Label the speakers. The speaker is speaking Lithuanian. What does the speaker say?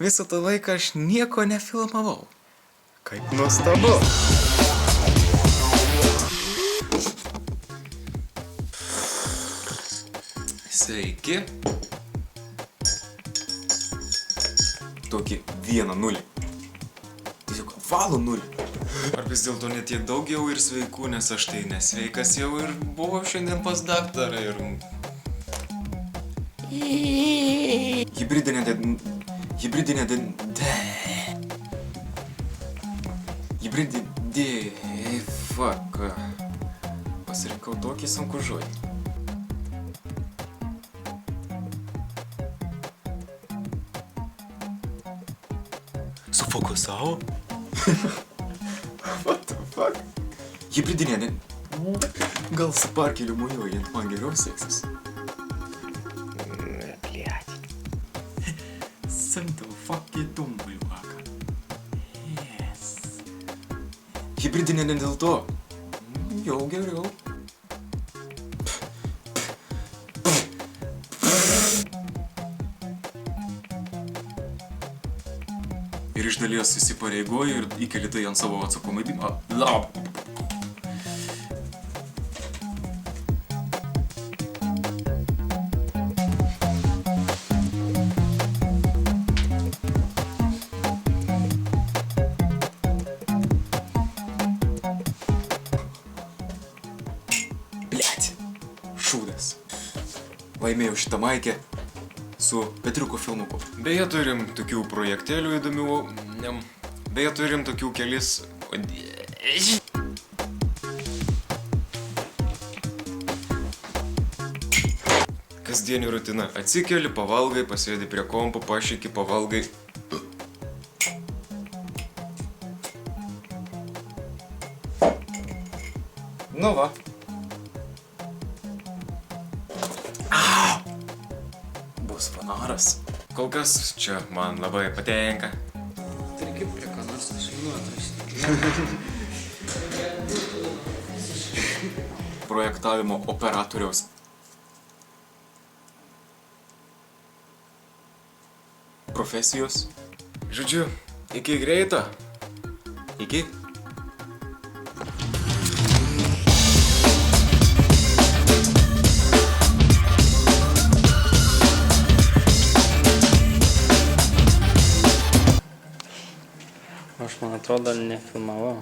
Speaker 1: Visą tą laiką aš nieko nefilmavau. Kaip nuostabu. Sveiki. Tokį 1-0. Tiesiog valų 0. Ar vis dėlto ne tiek daug jau ir sveikų, nes aš tai nesveikas jau ir buvau šiandien pas daktarą ir... Fuck. Pasirinkau tokį sunkų žodį. Sufokusavo? What the fuck? Hibridinė. Gal su parkeliu mojuojant man geriau seksis?
Speaker 2: Блядь.
Speaker 1: Santa fucking dumbliuaka. Yes. Hibridinė ne dėl to. Jau geriau. Ir iš dalies įsipareigoju ir įkeli tai ant savo atsakomybę. Blet, šūdas. Laimėjau šitą maikę su Petriuko filmuku. Beje, turim tokių projektėlių įdomių. Beje, turim tokių kelis... Kasdienį rutiną. Atsikeli, pavalgai, pasėdi prie kompo, pašyki, pavalgai. Nu va. Bus fanaras. Kol kas čia man labai patinka.
Speaker 2: Tai kaip prie ką nors šeinu atrašyti.
Speaker 1: Projektavimo operatoriaus. Profesijos. Žodžiu, iki greito. Iki.
Speaker 2: Aš man atrodo nefilmavau.